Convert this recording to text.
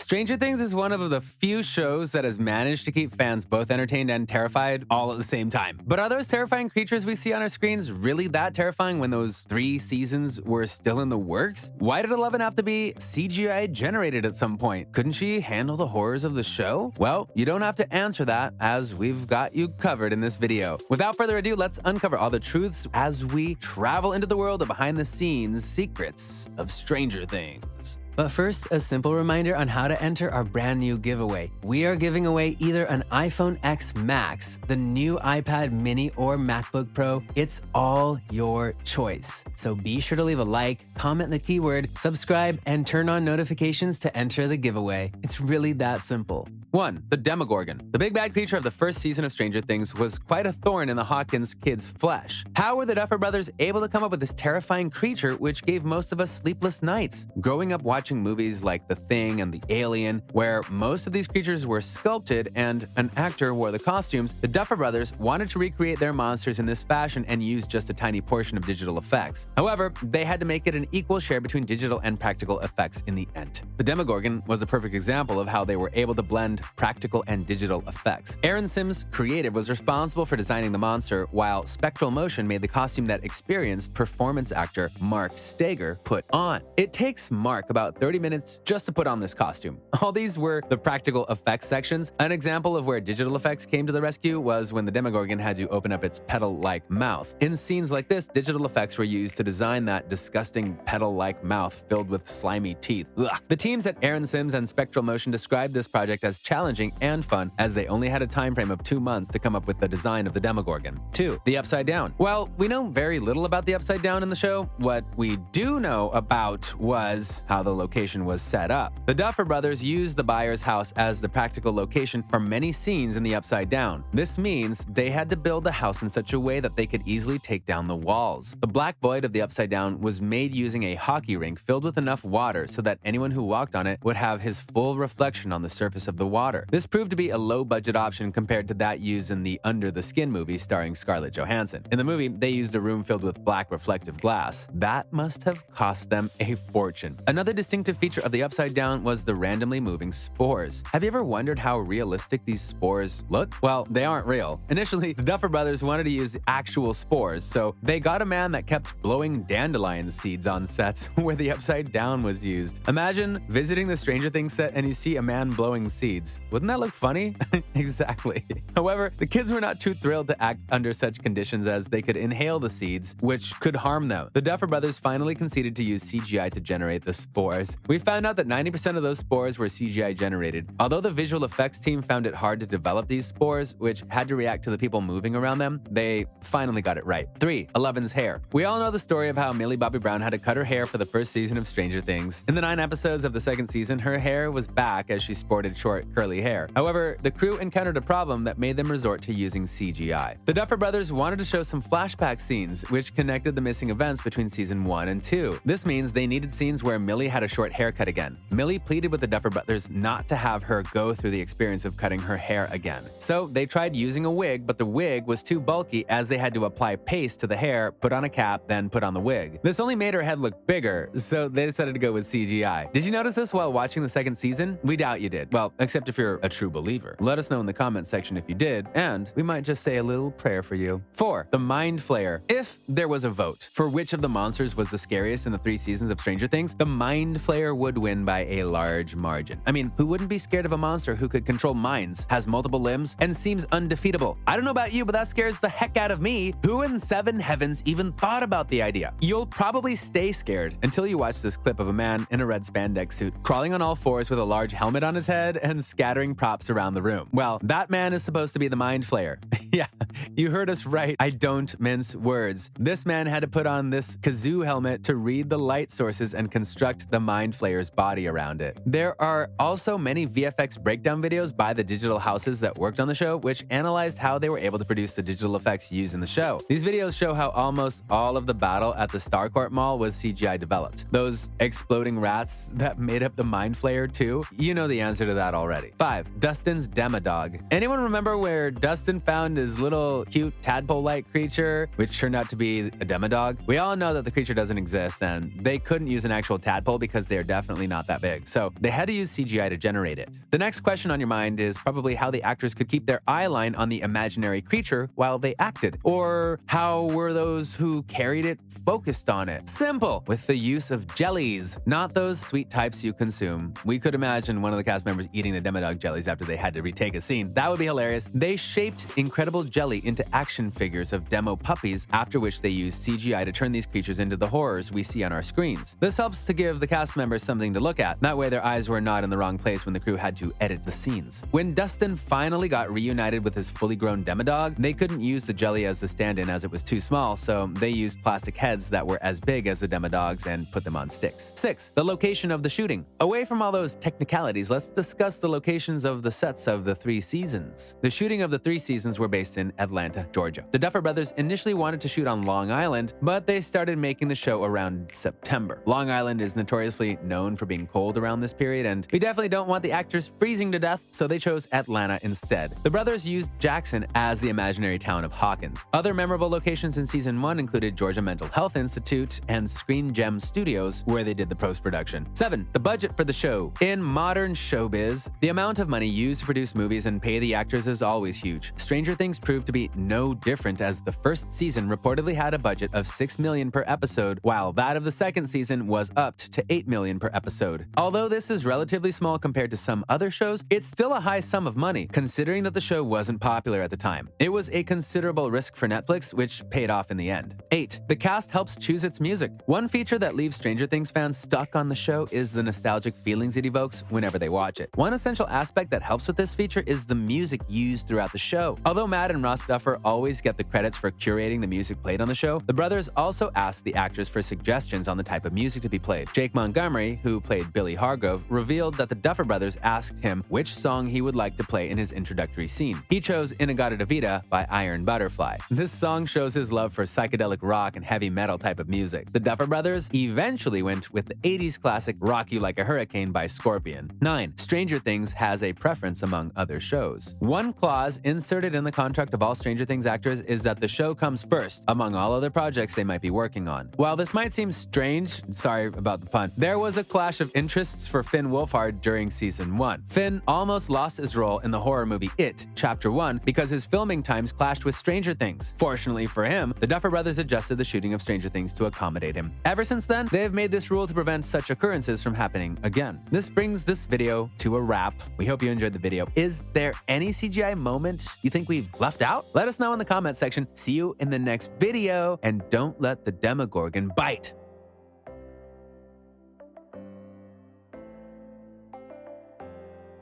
Stranger Things is one of the few shows that has managed to keep fans both entertained and terrified all at the same time. But are those terrifying creatures we see on our screens really that terrifying when those 3 seasons were still in the works? Why did 11 have to be CGI generated at some point? Couldn't she handle the horrors of the show? Well, you don't have to answer that, as we've got you covered in this video. Without further ado, let's uncover all the truths as we travel into the world of behind-the-scenes secrets of Stranger Things. But first, a simple reminder on how to enter our brand new giveaway. We are giving away either an iPhone X Max, the new iPad mini, or MacBook Pro. It's all your choice. So be sure to leave a like, comment the keyword, subscribe, and turn on notifications to enter the giveaway. It's really that simple. 1. The Demogorgon. The big bad creature of the first season of Stranger Things was quite a thorn in the Hawkins kids' flesh. How were the Duffer Brothers able to come up with this terrifying creature which gave most of us sleepless nights? Growing up watching movies like The Thing and The Alien, where most of these creatures were sculpted and an actor wore the costumes, the Duffer Brothers wanted to recreate their monsters in this fashion and use just a tiny portion of digital effects. However, they had to make it an equal share between digital and practical effects in the end. The Demogorgon was a perfect example of how they were able to blend practical and digital effects. Aaron Sims Creative was responsible for designing the monster, while Spectral Motion made the costume that experienced performance actor Mark Steger put on. It takes Mark about 30 minutes just to put on this costume. All these were the practical effects sections. An example of where digital effects came to the rescue was when the Demogorgon had to open up its petal-like mouth. In scenes like this, digital effects were used to design that disgusting petal-like mouth filled with slimy teeth. Ugh. The teams at Aaron Sims and Spectral Motion described this project as challenging and fun, as they only had a time frame of 2 months to come up with the design of the Demogorgon. 2. The Upside Down. Well, we know very little about the Upside Down in the show. What we do know about was how the location was set up. The Duffer Brothers used the buyer's house as the practical location for many scenes in the Upside Down. This means they had to build the house in such a way that they could easily take down the walls. The black void of the Upside Down was made using a hockey rink filled with enough water so that anyone who walked on it would have his full reflection on the surface of the water. This proved to be a low-budget option compared to that used in the Under the Skin movie starring Scarlett Johansson. In the movie, they used a room filled with black reflective glass. That must have cost them a fortune. Another distinctive feature of the Upside Down was the randomly moving spores. Have you ever wondered how realistic these spores look? Well, they aren't real. Initially, the Duffer Brothers wanted to use actual spores, so they got a man that kept blowing dandelion seeds on sets where the Upside Down was used. Imagine visiting the Stranger Things set and you see a man blowing seeds. Wouldn't that look funny? Exactly. However, the kids were not too thrilled to act under such conditions, as they could inhale the seeds, which could harm them. The Duffer Brothers finally conceded to use CGI to generate the spores. We found out that 90% of those spores were CGI generated. Although the visual effects team found it hard to develop these spores, which had to react to the people moving around them, they finally got it right. 3. Eleven's hair. We all know the story of how Millie Bobby Brown had to cut her hair for the first season of Stranger Things. In the 9 episodes of the second season, her hair was back as she sported short, curly hair. However, the crew encountered a problem that made them resort to using CGI. The Duffer Brothers wanted to show some flashback scenes, which connected the missing events between season 1 and 2. This means they needed scenes where Millie had a short haircut again. Millie pleaded with the Duffer Brothers not to have her go through the experience of cutting her hair again. So they tried using a wig, but the wig was too bulky, as they had to apply paste to the hair, put on a cap, then put on the wig. This only made her head look bigger, so they decided to go with CGI. Did you notice this while watching the second season? We doubt you did. Well, except if you're a true believer. Let us know in the comments section if you did, and we might just say a little prayer for you. 4. The Mind Flayer. If there was a vote for which of the monsters was the scariest in the 3 seasons of Stranger Things, the Mind Flayer would win by a large margin. I mean, who wouldn't be scared of a monster who could control minds, has multiple limbs, and seems undefeatable? I don't know about you, but that scares the heck out of me. Who in 7 heavens even thought about the idea? You'll probably stay scared until you watch this clip of a man in a red spandex suit crawling on all fours with a large helmet on his head and scattering props around the room. Well, that man is supposed to be the Mind Flayer. Yeah, you heard us right. I don't mince words. This man had to put on this kazoo helmet to read the light sources and construct the Mind Flayer's body around it. There are also many VFX breakdown videos by the digital houses that worked on the show, which analyzed how they were able to produce the digital effects used in the show. These videos show how almost all of the battle at the Starcourt Mall was CGI developed. Those exploding rats that made up the Mind Flayer too, you know the answer to that already. quality. 5. Dustin's Demodog. Anyone remember where Dustin found his little cute tadpole-like creature, which turned out to be a Demodog? We all know that the creature doesn't exist, and they couldn't use an actual tadpole because they're definitely not that big, so they had to use CGI to generate it. The next question on your mind is probably how the actors could keep their eye line on the imaginary creature while they acted, or how were those who carried it focused on it? Simple, with the use of jellies, not those sweet types you consume. We could imagine one of the cast members eating the Demodog jellies after they had to retake a scene. That would be hilarious. They shaped incredible jelly into action figures of demo puppies, after which they used CGI to turn these creatures into the horrors we see on our screens. This helps to give the cast members something to look at. That way their eyes were not in the wrong place when the crew had to edit the scenes. When Dustin finally got reunited with his fully grown Demodog, they couldn't use the jelly as the stand-in as it was too small, so they used plastic heads that were as big as the Demodogs and put them on sticks. 6. The location of the shooting. Away from all those technicalities, let's discuss the locations of the sets of the 3 seasons. The shooting of the 3 seasons were based in Atlanta, Georgia. The Duffer Brothers initially wanted to shoot on Long Island, but they started making the show around September. Long Island is notoriously known for being cold around this period, and we definitely don't want the actors freezing to death, so they chose Atlanta instead. The brothers used Jackson as the imaginary town of Hawkins. Other memorable locations in season 1 included Georgia Mental Health Institute and Screen Gem Studios, where they did the post-production. 7. The budget for the show. In modern showbiz, the amount of money used to produce movies and pay the actors is always huge. Stranger Things proved to be no different, as the first season reportedly had a budget of $6 million per episode, while that of the second season was upped to $8 million per episode. Although this is relatively small compared to some other shows, it's still a high sum of money, considering that the show wasn't popular at the time. It was a considerable risk for Netflix, which paid off in the end. 8. The cast helps choose its music. One feature that leaves Stranger Things fans stuck on the show is the nostalgic feelings it evokes whenever they watch it. One essential aspect that helps with this feature is the music used throughout the show. Although Matt and Ross Duffer always get the credits for curating the music played on the show, the brothers also asked the actors for suggestions on the type of music to be played. Jake Montgomery, who played Billy Hargrove, revealed that the Duffer Brothers asked him which song he would like to play in his introductory scene. He chose In-A-Gadda-Da-Vida by Iron Butterfly. This song shows his love for psychedelic rock and heavy metal type of music. The Duffer Brothers eventually went with the 80s classic Rock You Like a Hurricane by Scorpion. 9. Stranger Things has a preference among other shows. One clause inserted in the contract of all Stranger Things actors is that the show comes first among all other projects they might be working on. While this might seem strange, sorry about the pun, there was a clash of interests for Finn Wolfhard during season 1. Finn almost lost his role in the horror movie It, Chapter 1, because his filming times clashed with Stranger Things. Fortunately for him, the Duffer Brothers adjusted the shooting of Stranger Things to accommodate him. Ever since then, they have made this rule to prevent such occurrences from happening again. This brings this video to a wrap. We hope you enjoyed the video. Is there any CGI moment you think we've left out? Let us know in the comment section. See you in the next video, and don't let the Demogorgon bite.